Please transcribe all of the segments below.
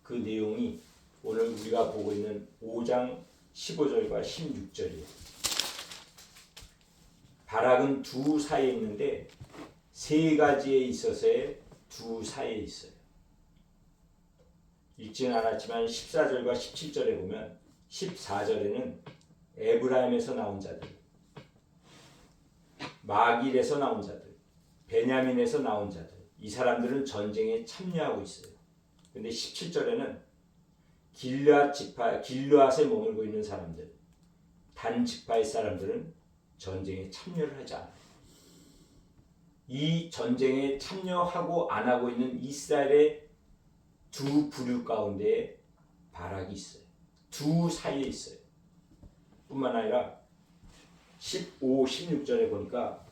그 내용이 오늘 우리가 보고 있는 5장 15절과 16절이에요. 바락은 두 사이에 있는데 세 가지에 있어서의 두 사이에 있어요. 읽지는 않았지만 14절과 17절에 보면 14절에는 에브라임에서 나온 자들, 마길에서 나온 자들, 베냐민에서 나온 자들, 이 사람들은 전쟁에 참여하고 있어요. 근데 17절에는 길르앗 지파, 길르앗에 머물고 있는 사람들, 단 지파의 사람들은 전쟁에 참여를 하지 않아요. 이 전쟁에 참여하고 안 하고 있는 이스라엘의 두 부류 가운데 바락이 있어요. 두 사이에 있어요. 뿐만 아니라 15, 16절에 보니까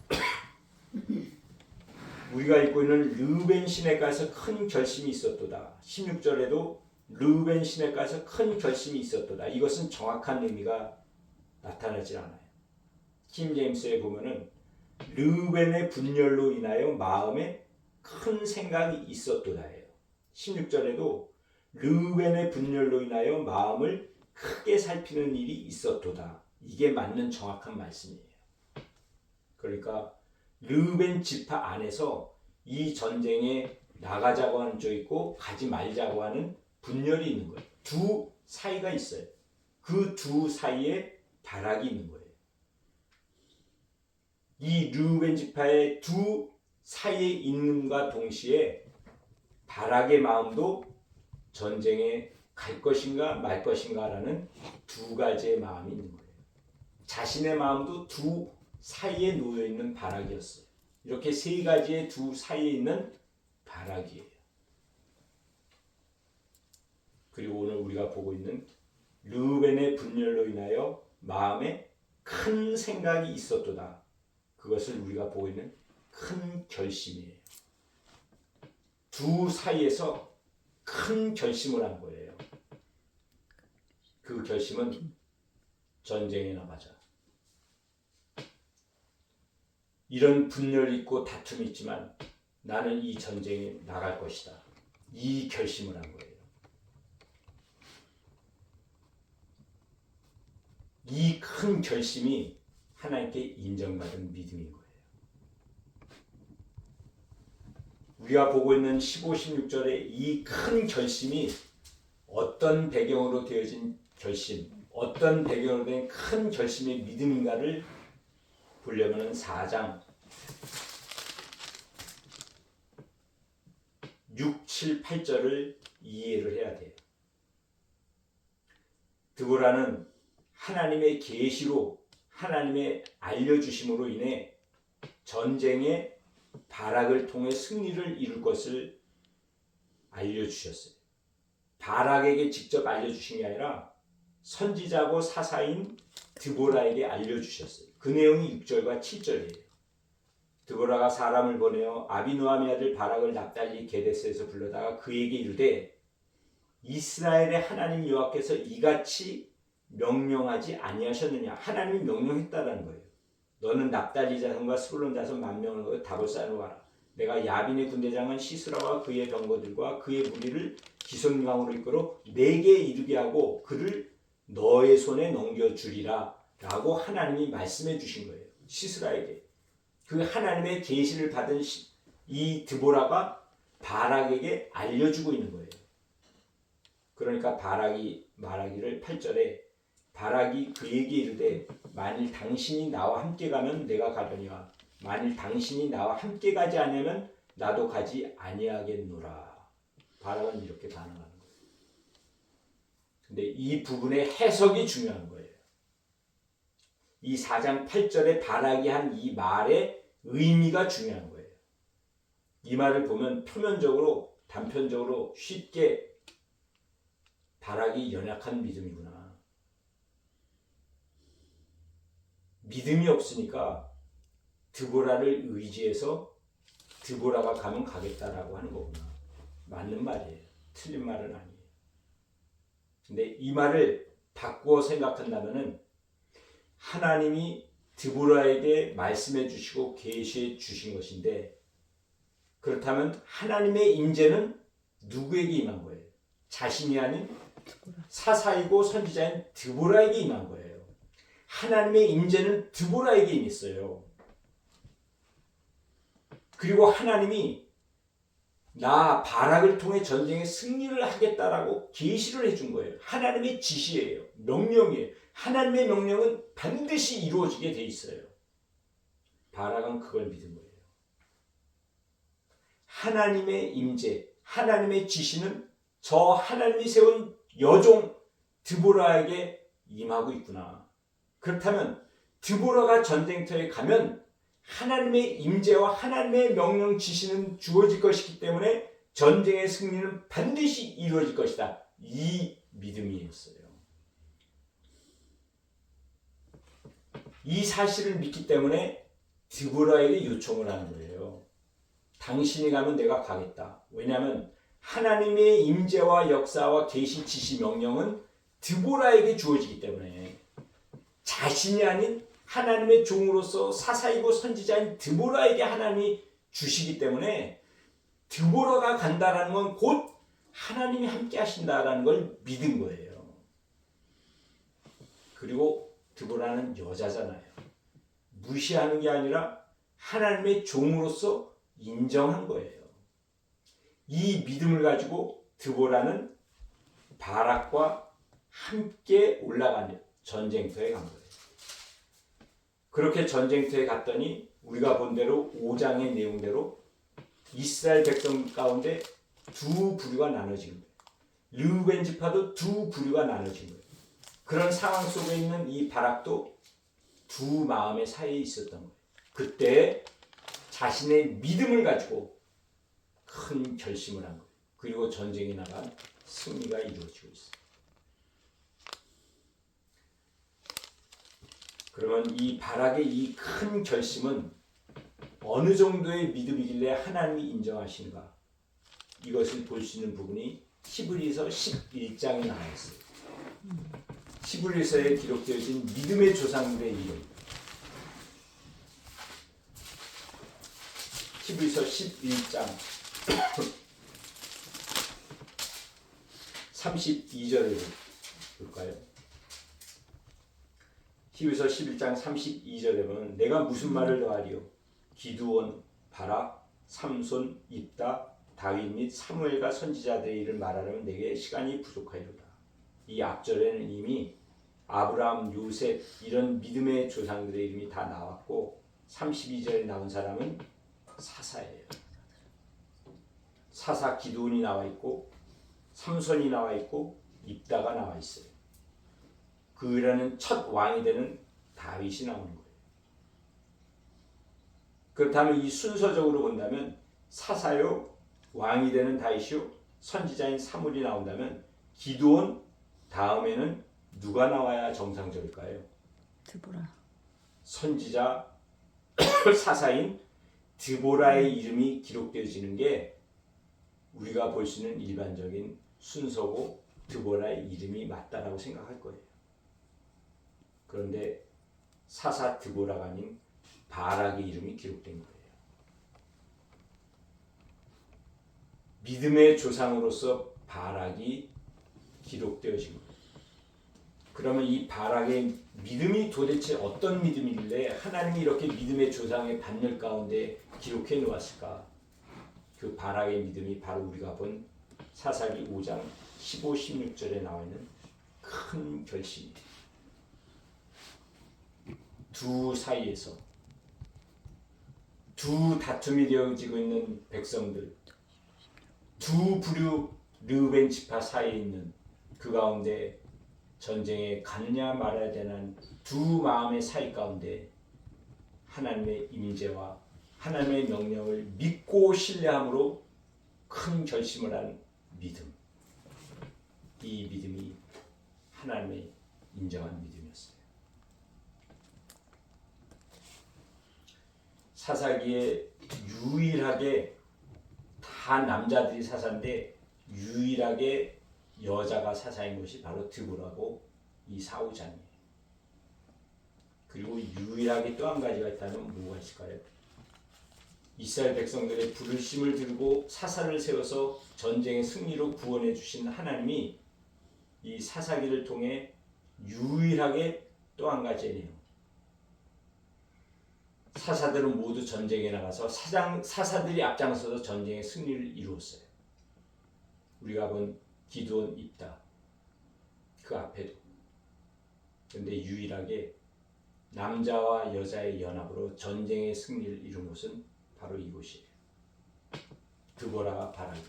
우리가 읽고 있는 르벤 시내가에서 큰 결심이 있었도다. 16절에도 르벤 시내가에서 큰 결심이 있었도다. 이것은 정확한 의미가 나타나지 않아요. 킹 제임스에 보면은 르벤의 분열로 인하여 마음에 큰 생각이 있었도다예요. 16절에도 르벤의 분열로 인하여 마음을 크게 살피는 일이 있었도다. 이게 맞는 정확한 말씀이에요. 그러니까 르벤 지파 안에서 이 전쟁에 나가자고 하는 쪽 있고 가지 말자고 하는 분열이 있는 거예요. 두 사이가 있어요. 그 두 사이에 바락이 있는 거예요. 이 르벤 지파의 두 사이에 있는과 동시에 바락의 마음도 전쟁에 갈 것인가 말 것인가라는 두 가지의 마음이 있는 거예요. 자신의 마음도 두 사이에 놓여 있는 바락이었어요. 이렇게 세 가지의 두 사이에 있는 바락이에요. 그리고 오늘 우리가 보고 있는 르벤의 분열로 인하여 마음에 큰 생각이 있었도다. 그것을 우리가 보고 있는 큰 결심이에요. 두 사이에서 큰 결심을 한 거예요. 그 결심은 전쟁에 나가자. 이런 분열이 있고 다툼이 있지만 나는 이 전쟁에 나갈 것이다. 이 결심을 한 거예요. 이 큰 결심이 하나님께 인정받은 믿음인 거예요. 우리가 보고 있는 15, 16절의 이 큰 결심이 어떤 배경으로 되어진 결심, 어떤 배경으로 된 큰 결심의 믿음인가를 보려면 4장 6, 7, 8절을 이해를 해야 돼요. 드보라는 하나님의 계시로 하나님의 알려주심으로 인해 전쟁의 바락을 통해 승리를 이룰 것을 알려주셨어요. 바락에게 직접 알려주신 게 아니라 선지자고 사사인 드보라에게 알려주셨어요. 그 내용이 6절과 7절이에요. 드보라가 사람을 보내어 아비노함의 아들 바락을 납달리 게데스에서 불러다가 그에게 이르되 이스라엘의 하나님 여호와께서 이같이 명령하지 아니하셨느냐. 하나님이 명령했다라는 거예요. 너는 납달리 자손과 스불론 자손 10,000명을 거둬 다볼산으로 가라. 내가 야빈의 군대장은 시스라와 그의 병거들과 그의 무리를 기손강으로 이끌어 내게 이르게 하고 그를 너의 손에 넘겨주리라 라고 하나님이 말씀해 주신 거예요. 시스라에게. 그 하나님의 계시를 받은 이 드보라가 바락에게 알려주고 있는 거예요. 그러니까 바락이 말하기를 8절에 바락이 그에게 이르되 만일 당신이 나와 함께 가면 내가 가려니와 만일 당신이 나와 함께 가지 아니하면 나도 가지 아니하겠노라. 바락은 이렇게 반응하는 거예요. 근데 이 부분의 해석이 중요한 거예요. 이 4장 8절에 바락이 한 이 말의 의미가 중요한 거예요. 이 말을 보면 표면적으로 단편적으로 쉽게 바락이 연약한 믿음이구나. 믿음이 없으니까 드보라를 의지해서 드보라가 가면 가겠다라고 하는 거구나. 맞는 말이에요. 틀린 말은 아니에요. 근데 이 말을 바꾸어 생각한다면은 하나님이 드보라에게 말씀해 주시고 계시해 주신 것인데 그렇다면 하나님의 임재는 누구에게 임한 거예요? 자신이 아닌 사사이고 선지자인 드보라에게 임한 거예요. 하나님의 임재는 드보라에게 임했어요. 그리고 하나님이 나 바락을 통해 전쟁에 승리를 하겠다라고 계시를 해준 거예요. 하나님의 지시예요. 명령이에요. 하나님의 명령은 반드시 이루어지게 돼 있어요. 바락은 그걸 믿은 거예요. 하나님의 임재, 하나님의 지시는 저 하나님이 세운 여종 드보라에게 임하고 있구나. 그렇다면 드보라가 전쟁터에 가면 하나님의 임재와 하나님의 명령 지시는 주어질 것이기 때문에 전쟁의 승리는 반드시 이루어질 것이다. 이 믿음이었어요. 이 사실을 믿기 때문에 드보라에게 요청을 하는 거예요. 당신이 가면 내가 가겠다. 왜냐하면 하나님의 임재와 역사와 계시 지시 명령은 드보라에게 주어지기 때문에 자신이 아닌 하나님의 종으로서 사사이고 선지자인 드보라에게 하나님이 주시기 때문에 드보라가 간다라는 건 곧 하나님이 함께 하신다라는 걸 믿은 거예요. 그리고 드보라는 여자잖아요. 무시하는 게 아니라 하나님의 종으로서 인정한 거예요. 이 믿음을 가지고 드보라는 바락과 함께 올라가는 전쟁터에 간 거예요. 그렇게 전쟁터에 갔더니 우리가 본 대로 5장의 내용대로 이스라엘 백성 가운데 두 부류가 나눠진 거예요. 르우벤 지파도 두 부류가 나눠진 거예요. 그런 상황 속에 있는 이 바락도 두 마음의 사이에 있었던 거예요. 그때 자신의 믿음을 가지고 큰 결심을 한 거예요. 그리고 전쟁에 나간 승리가 이루어지고 있어요. 그러면 이 바락의 이 큰 결심은 어느 정도의 믿음이길래 하나님이 인정하시는가? 이것을 볼 수 있는 부분이 히브리서 11장에 나와 있어요. 히브리서에 기록되어진 믿음의 조상들의 이름. 히브리서 11장 32절을 볼까요? 히브리서 11장 32절에 보면 내가 무슨 말을 더하리요? 기드온, 바락, 삼손, 입다, 다윗 및 사무엘과 선지자들의 일을 말하려면 내게 시간이 부족하리로다. 이 앞절에는 이미 아브라함, 요셉 이런 믿음의 조상들의 이름이 다 나왔고 32절에 나온 사람은 사사예요. 사사 기드온이 나와 있고 삼손이 나와 있고 입다가 나와 있어요. 그라는 첫 왕이 되는 다윗이 나오는 거예요. 그렇다면 이 순서적으로 본다면 사사요, 왕이 되는 다윗이요, 선지자인 사무엘이 나온다면 기드온 다음에는 누가 나와야 정상적일까요? 드보라. 선지자 사사인 드보라의 이름이 기록되어지는 게 우리가 볼 수 있는 일반적인 순서고 드보라의 이름이 맞다라고 생각할 거예요. 그런데 사사 드보라가 아닌 바락의 이름이 기록된 거예요. 믿음의 조상으로서 바락이 기록되어진 거예요. 그러면 이 바락의 믿음이 도대체 어떤 믿음이길래 하나님이 이렇게 믿음의 조상의 반열 가운데 기록해 놓았을까? 그 바락의 믿음이 바로 우리가 본 사사기 5장 15, 16절에 나와 있는 큰 결심이에요. 두 사이에서 두 다툼이 되어지고 있는 백성들, 두 부류 르우벤 지파 사이에 있는 그 가운데 전쟁에 가느냐 말아야 되는 두 마음의 사이 가운데 하나님의 임재와 하나님의 명령을 믿고 신뢰함으로 큰 결심을 한 믿음. 이 믿음이 하나님의 인정한 믿음이었어요. 사사기에 유일하게 다 남자들이 사사인데 유일하게 여자가 사사인 것이 바로 드보라고 이 사후장이에요. 그리고 유일하게 또 한 가지가 있다면 뭐가 있을까요? 이스라엘 백성들의 부르심을 들고 사사를 세워서 전쟁의 승리로 구원해 주신 하나님이 이 사사기를 통해 유일하게 또 한 가지 해내요. 사사들은 모두 전쟁에 나가서 사사들이 앞장서서 전쟁의 승리를 이루었어요. 우리가 본 기드온, 입다 그 앞에도. 그런데 유일하게 남자와 여자의 연합으로 전쟁의 승리를 이룬 곳은 바로 이곳이에요. 드보라와 바라기.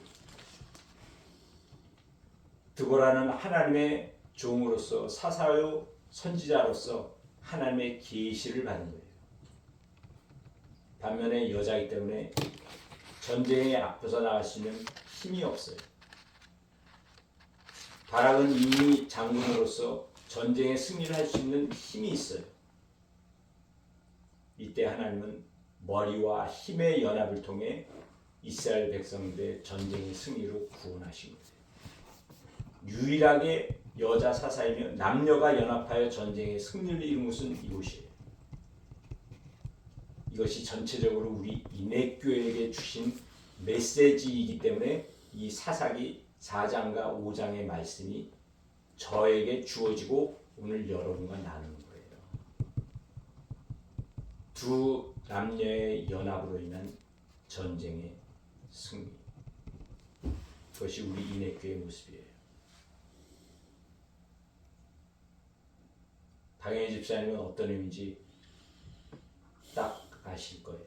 드보라는 하나님의 종으로서 사사요 선지자로서 하나님의 계시를 받은 거예요. 반면에 여자이기 때문에 전쟁에 앞서서 나갈 수 있는 힘이 없어요. 바락은 이미 장군으로서 전쟁에 승리를 할 수 있는 힘이 있어요. 이때 하나님은 머리와 힘의 연합을 통해 이스라엘 백성들의 전쟁의 승리로 구원하신 거예요. 유일하게 여자 사사이며 남녀가 연합하여 전쟁의 승리를 이룬 곳은 이곳이에요. 이것이 전체적으로 우리 인애교회에게 주신 메시지이기 때문에 이 사사기 4장과 5장의 말씀이 저에게 주어지고 오늘 여러분과 나누는 거예요. 두 남녀의 연합으로 인한 전쟁의 승리. 그것이 우리 인애교회의 모습이에요. 당연히 집사님은 어떤 의미인지 딱 아실 거예요.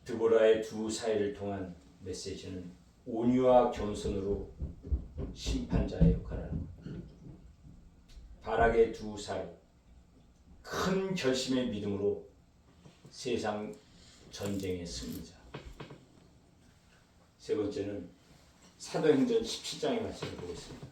드보라의 두 사이를 통한 메시지는 온유와 겸손으로 심판자의 역할을 하는 거예요. 바락의 두 사이, 큰 결심의 믿음으로 세상 전쟁의 승리자. 세 번째는 사도행전 17장의 말씀을 보겠습니다.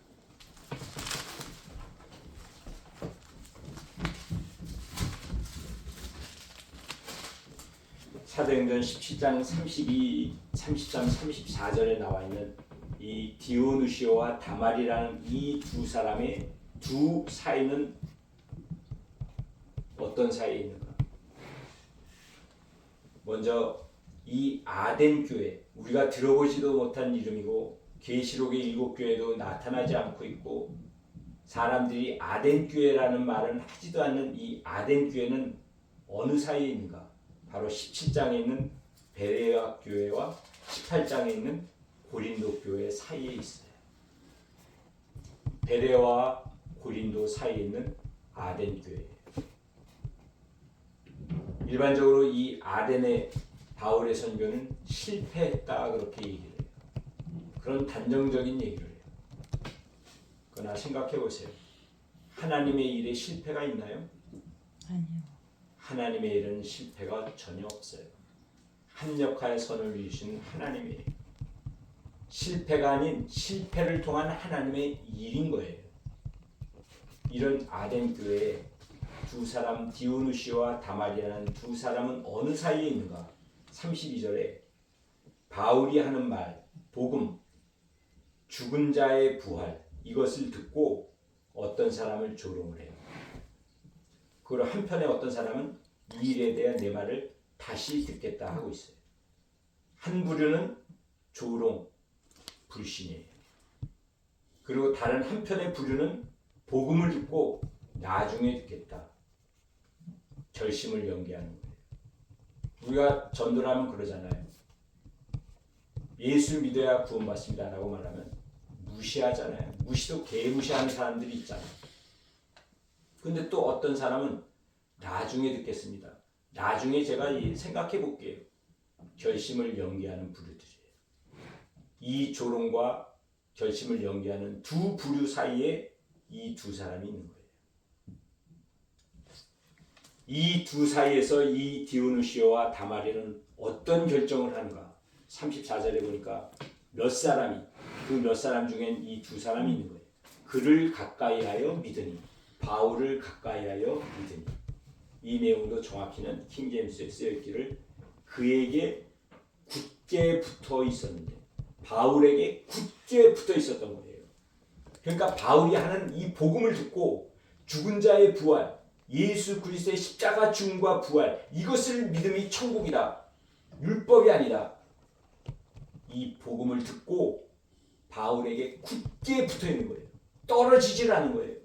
사도행전 17장 32, 33, 34절에 나와 있는 이 디오누시오와 다말이라는 이 두 사람의 두 사이는 어떤 사이에 있는가? 먼저 이 아덴 교회, 우리가 들어보지도 못한 이름이고 계시록의 7교회도 나타나지 않고 있고 사람들이 아덴 교회라는 말은 하지도 않는 이 아덴 교회는 어느 사이에 있는가? 바로 17장에 있는 베레아 교회와 18장에 있는 고린도 교회 사이에 있어요. 베레아와 고린도 사이에 있는 아덴 교회. 일반적으로 이 아덴의 바울의 선교는 실패했다 그렇게 얘기를 해요. 그런 단정적인 얘기를 해요. 그러나 생각해 보세요. 하나님의 일에 실패가 있나요? 아니요. 하나님의 일은 실패가 전혀 없어요. 합력하여 선을 이루시는 하나님의 일. 실패가 아닌 실패를 통한 하나님의 일인 거예요. 이런 아덴 교회에 두 사람 디오누시오와 다말이라는 두 사람은 어느 사이에 있는가? 32절에 바울이 하는 말, 복음, 죽은 자의 부활 이것을 듣고 어떤 사람을 조롱을 해요. 그리고 한편에 어떤 사람은 이 일에 대한 내 말을 다시 듣겠다 하고 있어요. 한 부류는 조롱, 불신이에요. 그리고 다른 한편의 부류는 복음을 듣고 나중에 듣겠다. 결심을 연기하는 거예요. 우리가 전도를 하면 그러잖아요. 예수 믿어야 구원받습니다 라고 말하면 무시하잖아요. 무시도 개무시하는 사람들이 있잖아요. 근데 또 어떤 사람은 나중에 듣겠습니다. 나중에 제가 생각해 볼게요. 결심을 연기하는 부류들이에요. 이 조롱과 결심을 연기하는 두 부류 사이에 이 두 사람이 있는 거예요. 이 두 사이에서 이 디오누시오와 다말이는 어떤 결정을 하는가? 34절에 보니까 몇 사람이, 그 몇 사람 중엔 이 두 사람이 있는 거예요. 그를 가까이하여 믿으니, 바울을 가까이하여 믿으니. 이 내용도 정확히는 킹제임스에 쓰여있기를 그에게 굳게 붙어 있었는데 바울에게 굳게 붙어 있었던 거예요. 그러니까 바울이 하는 이 복음을 듣고 죽은 자의 부활, 예수 그리스도의 십자가 죽음과 부활, 이것을 믿음이 천국이다. 율법이 아니다. 이 복음을 듣고 바울에게 굳게 붙어 있는 거예요. 떨어지질 않은 거예요.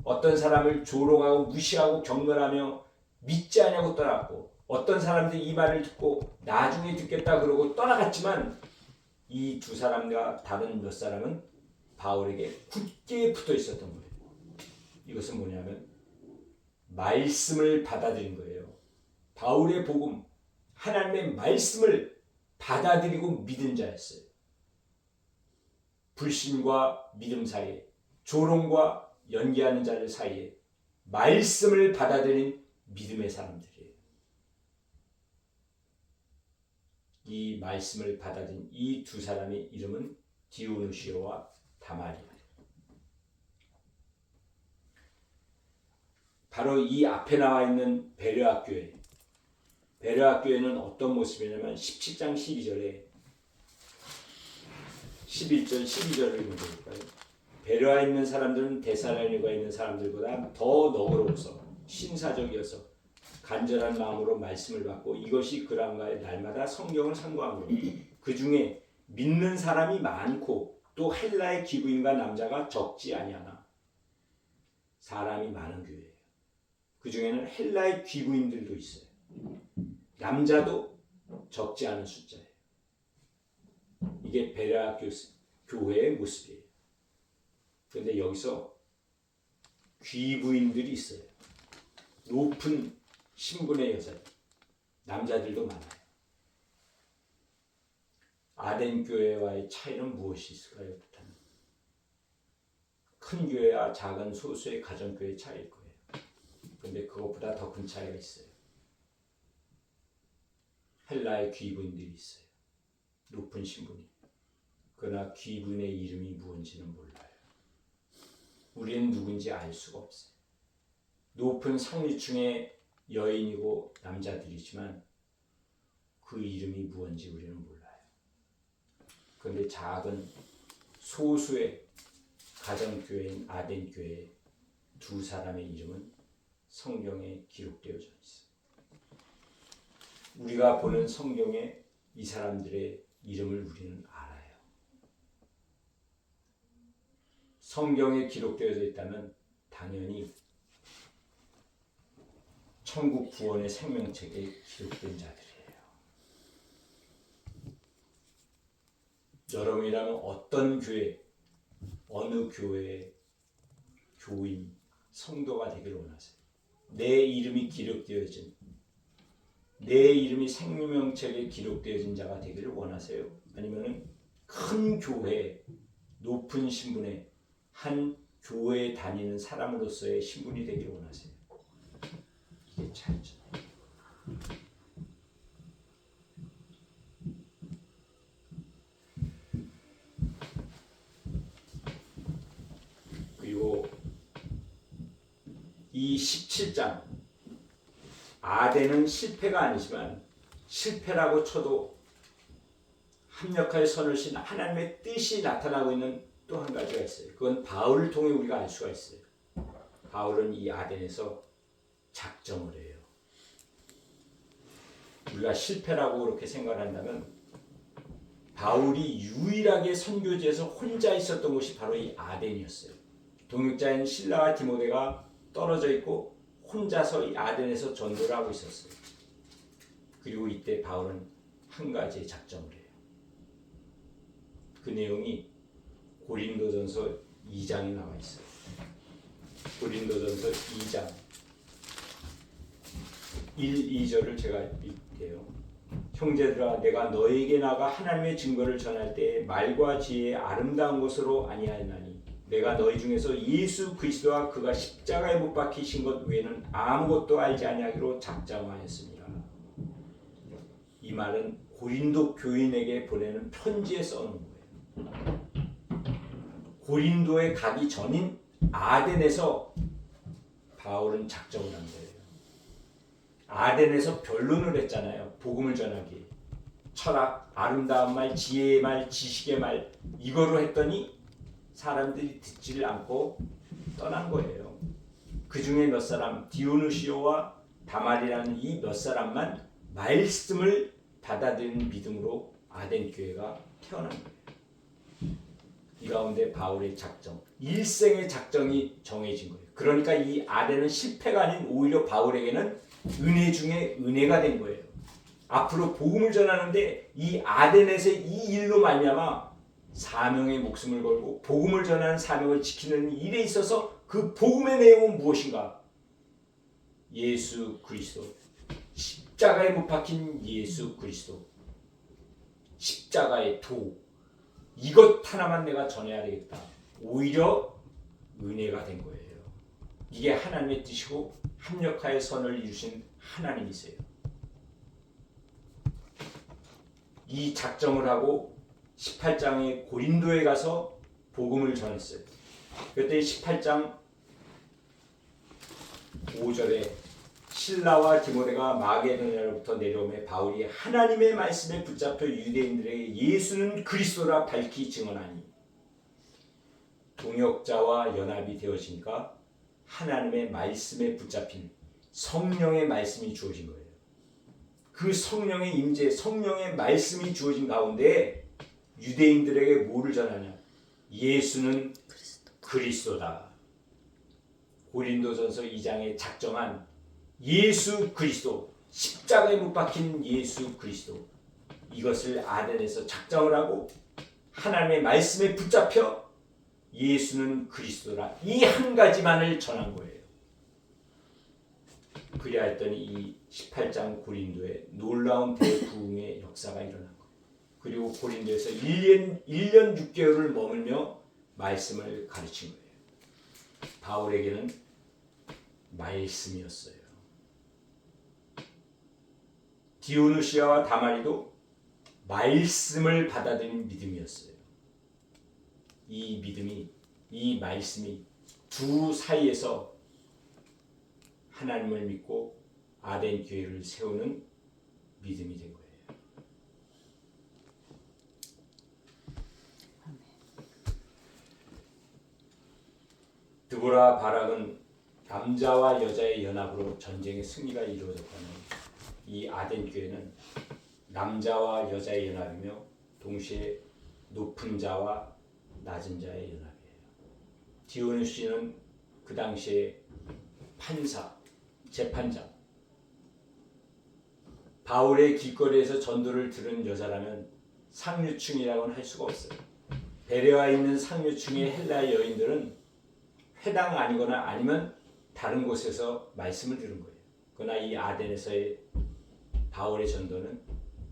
어떤 사람을 조롱하고 무시하고 경멸하며 믿지 않냐고 떠났고, 어떤 사람들이 이 말을 듣고 나중에 듣겠다 그러고 떠나갔지만, 이 두 사람과 다른 몇 사람은 바울에게 굳게 붙어 있었던 거예요. 이것은 뭐냐면 말씀을 받아들인 거예요. 바울의 복음, 하나님의 말씀을 받아들이고 믿은 자였어요. 불신과 믿음 사이에, 조롱과 연기하는 자들 사이에 말씀을 받아들인 믿음의 사람들이에요. 이 말씀을 받아들인 이 두 사람의 이름은 디오누시오와 다마리아예요. 바로 이 앞에 나와 있는 베레아 교회, 베레아 교회는 어떤 모습이냐면 17장 12절에 11절 12절을 읽어볼까요? 베레아에 있는 사람들은 데살로니가에 있는 사람들보다 더 너그러워서 신사적이어서 간절한 마음으로 말씀을 받고 이것이 그랑가에 날마다 성경을 상고함으로 그 중에 믿는 사람이 많고 또 헬라의 기부인과 남자가 적지 아니하나. 사람이 많은 교회예요. 그 중에는 헬라의 귀부인들도 있어요. 남자도 적지 않은 숫자예요. 이게 베레아 교회의 모습이에요. 그런데 여기서 귀부인들이 있어요. 높은 신분의 여자, 남자들도 많아요. 아덴 교회와의 차이는 무엇이 있을까요? 큰 교회와 작은 소수의 가정교회의 차이일 거예요. 그런데 그것보다 더 큰 차이가 있어요. 헬라의 귀부인들이 있어요. 높은 신분이. 그러나 귀부인의 이름이 무엇인지는 몰라요. 우리는 누군지 알 수가 없어요. 높은 상류층의 여인이고 남자들이지만 그 이름이 무엇인지 우리는 몰라요. 그런데 작은 소수의 가정교회인 아덴교회의 두 사람의 이름은 성경에 기록되어져 있어요. 우리가 보는 성경에 이 사람들의 이름을 우리는 알아요. 성경에 기록되어져 있다면 당연히 천국 구원의 생명책에 기록된 자들이에요. 여러분이라면 어떤 교회, 어느 교회의 교인, 성도가 되기를 원하세요? 내 이름이 기록되어진, 내 이름이 생명책에 기록되어진 자가 되기를 원하세요? 아니면 큰 교회, 높은 신분의 한 교회에 다니는 사람으로서의 신분이 되기를 원하세요? 이게 차이죠. 그리고 이 17장, 아덴은 실패가 아니지만 실패라고 쳐도 합력하여 선을 신 하나님의 뜻이 나타나고 있는 또 한 가지가 있어요. 그건 바울을 통해 우리가 알 수가 있어요. 바울은 이 아덴에서 작정을 해요. 우리가 실패라고 그렇게 생각한다면 바울이 유일하게 선교지에서 혼자 있었던 곳이 바로 이 아덴이었어요. 동역자인 실라와 디모데가 떨어져 있고 혼자서 이 아덴에서 전도를 하고 있었어요. 그리고 이때 바울은 한 가지의 작정을 해요. 그 내용이 고린도전서 2장에 나와 있어요. 고린도전서 2장 1, 2절을 제가 읽게요. 형제들아, 내가 너에게 나가 하나님의 증거를 전할 때 말과 지혜의 아름다운 것으로 아니하였나니 내가 너희 중에서 예수 그리스도와 그가 십자가에 못 박히신 것 외에는 아무것도 알지 아니하기로 작정하였습니다. 이 말은 고린도 교인에게 보내는 편지에 써놓은 거예요. 고린도에 가기 전인 아덴에서 바울은 작정을 한 거예요. 아덴에서 변론을 했잖아요. 복음을 전하기. 철학, 아름다운 말, 지혜의 말, 지식의 말 이거로 했더니 사람들이 듣지를 않고 떠난 거예요. 그 중에 몇 사람, 디오누시오와 다말이라는 이 몇 사람만 말씀을 받아들이는 믿음으로 아덴 교회가 태어난 거예요. 이 가운데 바울의 작정, 일생의 작정이 정해진 거예요. 그러니까 이 아덴은 실패가 아닌 오히려 바울에게는 은혜 중에 은혜가 된 거예요. 앞으로 복음을 전하는데 이 아덴에서의 이 일로 말미암아 사명의 목숨을 걸고 복음을 전하는 사명을 지키는 일에 있어서 그 복음의 내용은 무엇인가? 예수 그리스도, 십자가에 못 박힌 예수 그리스도, 십자가의 도, 이것 하나만 내가 전해야 되겠다. 오히려 은혜가 된 거예요. 이게 하나님의 뜻이고 합력하여 선을 이루신 하나님이세요. 이 작정을 하고 18장의 고린도에 가서 복음을 전했어요. 그때 18장 5절에 실라와 디모데가 마게도냐로부터 내려오매 바울이 하나님의 말씀에 붙잡혀 유대인들에게 예수는 그리스도라 밝히 증언하니, 동역자와 연합이 되어지니까 하나님의 말씀에 붙잡힌 성령의 말씀이 주어진 거예요. 그 성령의 임재, 성령의 말씀이 주어진 가운데 유대인들에게 뭐를 전하냐? 예수는 그리스도다. 고린도전서 2장에 작정한 예수 그리스도, 십자가에 못 박힌 예수 그리스도, 이것을 아덴에서 작정을 하고 하나님의 말씀에 붙잡혀 예수는 그리스도라, 이 한 가지만을 전한 거예요. 그리하 했더니 이 18장 고린도에 놀라운 대부흥의 역사가 일어난 거예요. 그리고 고린도에서 1년 6개월을 머물며 말씀을 가르친 거예요. 바울에게는 말씀이었어요. 디오누시아와 다말이도 말씀을 받아들인 믿음이었어요. 이 믿음이, 이 말씀이 두 사이에서 하나님을 믿고 아덴 교회를 세우는 믿음이 된 거예요. 드보라, 바락은 남자와 여자의 연합으로 전쟁의 승리가 이루어졌다는 이 아덴 교회는 남자와 여자의 연합이며 동시에 높은 자와 낮은 자의 연합이에요. 디오누시는 그 당시에 판사, 재판장, 바울의 길거리에서 전도를 들은 여자라면 상류층이라고는 할 수가 없어요. 베레아에 있는 상류층의 헬라 여인들은 회당 아니거나 아니면 다른 곳에서 말씀을 들은 거예요. 그러나 이 아덴에서의 바울의 전도는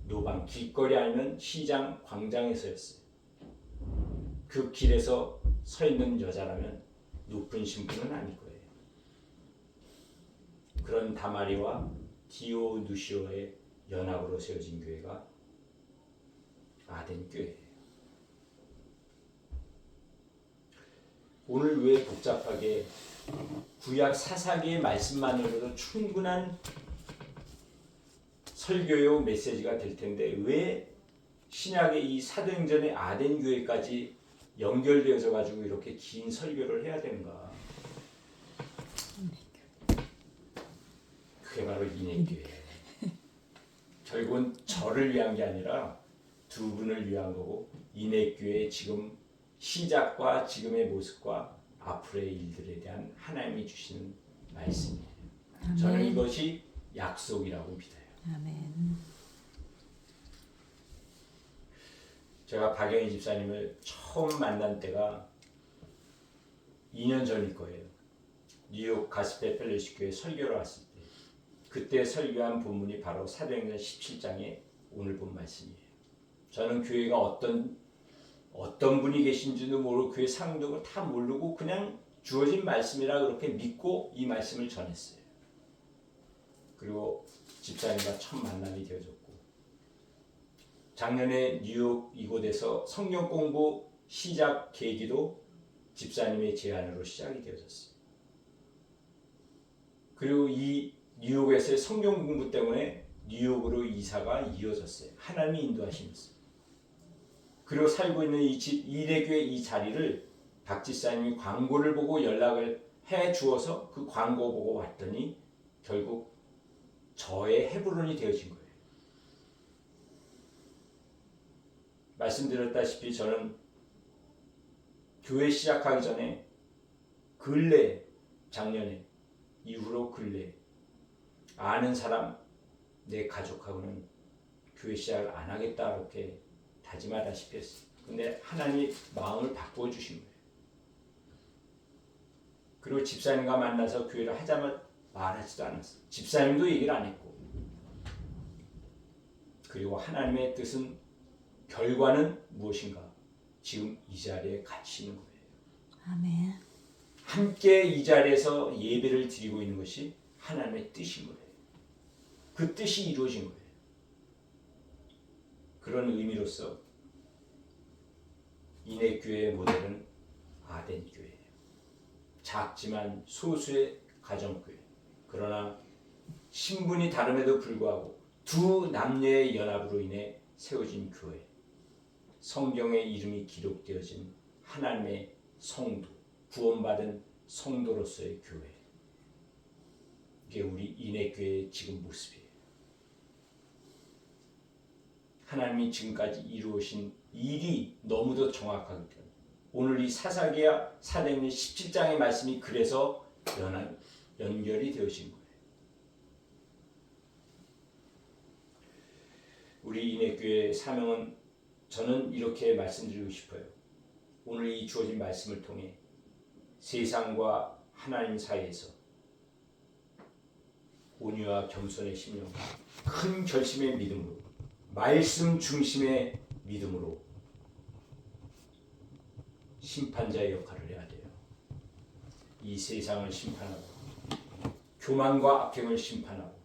노방, 길거리 아니면 시장, 광장에서였어요. 그 길에서 서 있는 여자라면 높은 신분은 아닐 거예요. 그런 다마리와 디오누시오의 연합으로 세워진 교회가 아덴 교회예요. 오늘 왜 복잡하게 구약 사사기의 말씀만으로도 충분한 설교요 메시지가 될 텐데 왜 신약의 이 사도행전의 아덴 교회까지 연결되어져 가지고 이렇게 긴 설교를 해야 되는가? 그게 바로 인해교회예요. 결국은 저를 위한 게 아니라 두 분을 위한 거고, 인해교회의 지금 시작과 지금의 모습과 앞으로의 일들에 대한 하나님이 주시는 말씀이에요. 아멘. 저는 이것이 약속이라고 믿어요. 아멘. 제가 박영희 집사님을 처음 만난 때가 2년 전일 거예요. 뉴욕 가스펠 펠로십 교회 설교를 왔을 때, 그때 설교한 본문이 바로 사도행전 17장에 오늘 본 말씀이에요. 저는 교회가 어떤 분이 계신지도 모르고 교회 상동을 다 모르고 그냥 주어진 말씀이라 그렇게 믿고 이 말씀을 전했어요. 그리고 집사님과 첫 만남이 되어졌고, 작년에 뉴욕 이곳에서 성경 공부 시작 계기도 집사님의 제안으로 시작이 되어졌어요. 그리고 이 뉴욕에서의 성경 공부 때문에 뉴욕으로 이사가 이어졌어요. 하나님이 인도하시면서. 그리고 살고 있는 이 인해교회 이 자리를 박 지사님이 광고를 보고 연락을 해 주어서 그 광고 보고 왔더니 결국 저의 헤브론이 되어진 거예요. 말씀드렸다시피 저는 교회 시작하기 전에 작년에 이후로 아는 사람 내 가족하고는 교회 시작을 안 하겠다 이렇게 다짐하다시피 했어요. 근데 하나님이 마음을 바꾸어 주신 거예요. 그리고 집사님과 만나서 교회를 하자면 말하지도 않았어요. 집사님도 얘기를 안 했고. 그리고 하나님의 뜻은 결과는 무엇인가? 지금 이 자리에 같이 있는 거예요. 아멘. 함께 이 자리에서 예배를 드리고 있는 것이 하나님의 뜻인 거예요. 그 뜻이 이루어진 거예요. 그런 의미로서 인해교회의 모델은 아덴교회예요. 작지만 소수의 가정교회. 그러나 신분이 다름에도 불구하고 두 남녀의 연합으로 인해 세워진 교회. 성경의 이름이 기록되어진 하나님의 성도, 구원받은 성도로서의 교회. 이게 우리 인해교회의 지금 모습이에요. 하나님이 지금까지 이루어신 일이 너무도 정확하기 때문에 오늘 이 사사기야 사도행전 17장의 말씀이 그래서 연결이 되어진 거예요. 우리 인해교회의 사명은 저는 이렇게 말씀드리고 싶어요. 오늘 이 주어진 말씀을 통해 세상과 하나님 사이에서 온유와 겸손의 심령과 큰 결심의 믿음으로 말씀 중심의 믿음으로 심판자의 역할을 해야 돼요. 이 세상을 심판하고 교만과 악행을 심판하고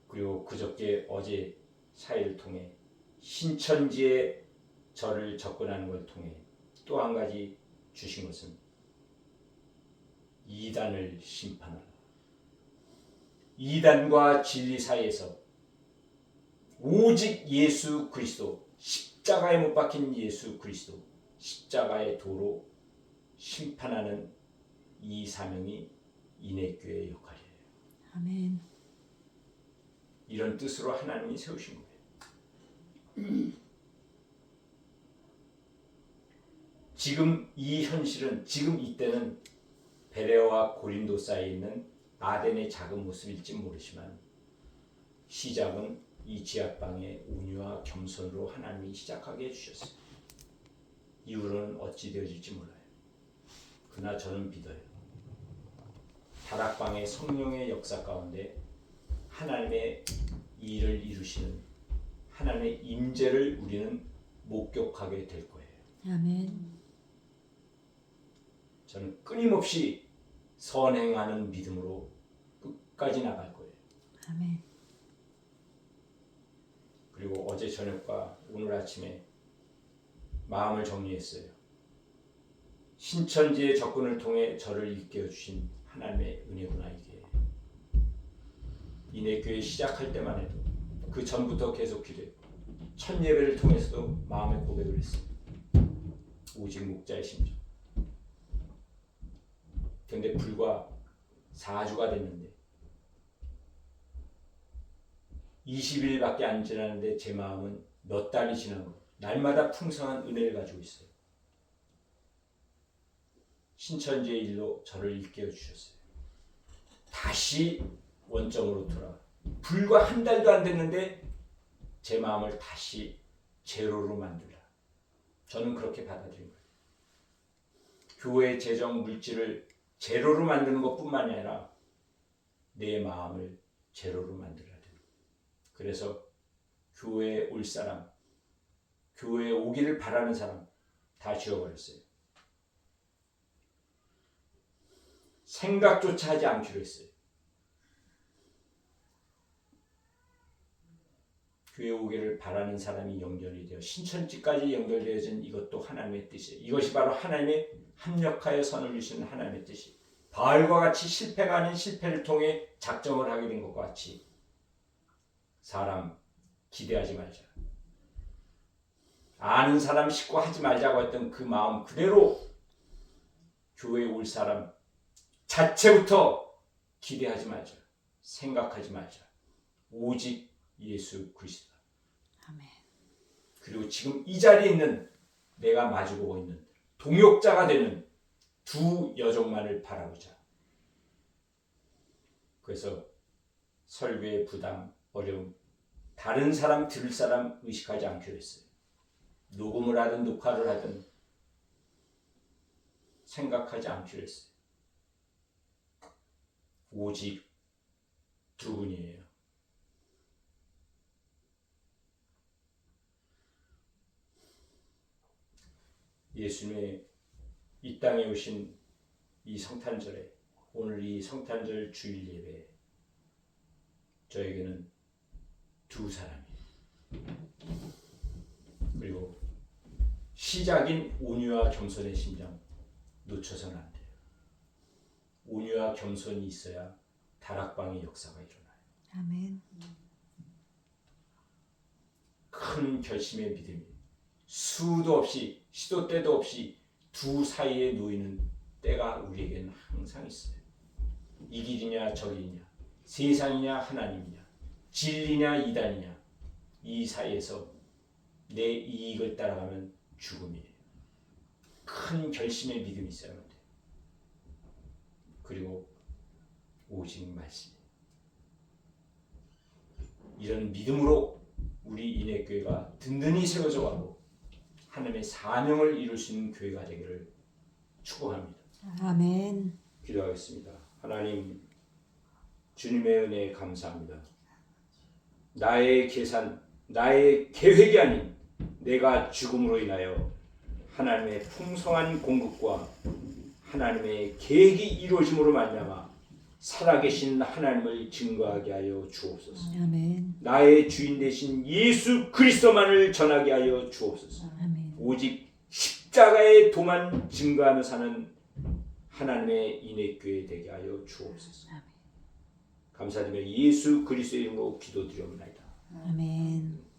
그리고 그저께 어제 사회를 통해 신천지에 저를 접근하는 걸 통해 또 한 가지 주신 것은 이단을 심판하라. 이단과 진리 사이에서 오직 예수 그리스도, 십자가에 못 박힌 예수 그리스도, 십자가의 도로 심판하는 이 사명이 인해교회의 역할이에요. 아멘. 이런 뜻으로 하나님이 세우신 거예요. 지금 이 현실은, 지금 이때는 베레아와 고린도 사이에 있는 아덴의 작은 모습일지 모르지만 시작은 이 지하방의 온유와 겸손으로 하나님이 시작하게 해주셨어요. 이후로는 어찌 되어질지 몰라요. 그러나 저는 믿어요. 다락방의 성령의 역사 가운데 하나님의 일을 이루시는 하나님의 임재를 우리는 목격하게 될 거예요. 아멘. 저는 끊임없이 선행하는 믿음으로 끝까지 나갈 거예요. 아멘. 그리고 어제 저녁과 오늘 아침에 마음을 정리했어요. 신천지의 접근을 통해 저를 일깨워 주신 하나님의 은혜구나 이게. 인해교회 시작할 때만 해도 그 전부터 계속 기도했고 첫 예배를 통해서도 마음의 고백을 했어요. 오직 목자의 심정. 그런데 불과 4주가 됐는데 20일밖에 안 지났는데 제 마음은 몇 달이 지난 거. 날마다 풍성한 은혜를 가지고 있어요. 신천지의 일로 저를 일깨워 주셨어요. 다시 원점으로 돌아와. 불과 한 달도 안 됐는데 제 마음을 다시 제로로 만들라. 저는 그렇게 받아들인 거예요. 교회 재정 물질을 제로로 만드는 것뿐만이 아니라 내 마음을 제로로 만들어야 돼요. 그래서 교회에 올 사람, 교회에 오기를 바라는 사람 다 지워버렸어요. 생각조차 하지 않기로 했어요. 교회 오기를 바라는 사람이 연결이 되어 신천지까지 연결되어진 이것도 하나님의 뜻이에요. 이것이 바로 하나님의 합력하여 선을 주시는 하나님의 뜻이. 바알과 같이 실패가 아닌 실패를 통해 작정을 하게 된 것과 같이 사람 기대하지 말자. 아는 사람 식구 하지 말자고 했던 그 마음 그대로 교회에 올 사람 자체부터 기대하지 말자. 생각하지 말자. 오직 예수 그리스도. 아멘. 그리고 지금 이 자리에 있는 내가 마주보고 있는 동역자가 되는 두 여종만을 바라보자. 그래서 설교의 부담, 어려움, 다른 사람 들을 사람 의식하지 않기로 했어요. 녹음을 하든 녹화를 하든 생각하지 않기로 했어요. 오직 두 분이에요. 예수님의 이 땅에 오신 이 성탄절에, 오늘 이 성탄절 주일 예배에 저에게는 두 사람이에요. 그리고 시작인 온유와 겸손의 심장 놓쳐서는 안 돼요. 온유와 겸손이 있어야 다락방의 역사가 일어나요. 아멘. 큰 결심의 믿음이 수도 없이 시도 때도 없이 두 사이에 놓이는 때가 우리에게는 항상 있어요. 이 길이냐 저 길이냐, 세상이냐 하나님이냐, 진리냐 이단이냐, 이 사이에서 내 이익을 따라가면 죽음이에요. 큰 결심의 믿음이 있어야만 돼요. 그리고 오직 말씀이에요. 이런 믿음으로 우리 인해교회가 든든히 세워져 가고 하나님의 사명을 이룰 수 있는 교회가 되기를 축복합니다. 아멘. 기도하겠습니다. 하나님, 주님의 은혜에 감사합니다. 나의 계산, 나의 계획이 아닌 내가 죽음으로 인하여 하나님의 풍성한 공급과 하나님의 계획이 이루어짐으로 말미암아 살아계신 하나님을 증거하게 하여 주옵소서. 아멘. 나의 주인 되신 예수 그리스도만을 전하게 하여 주옵소서. 아멘. 오직 십자가의 도만 증거하며 사는 하나님의 인해교회 되게 하여 주옵소서. 아멘. 감사드리며 예수 그리스도의 이름으로 기도드리옵나이다. 아멘.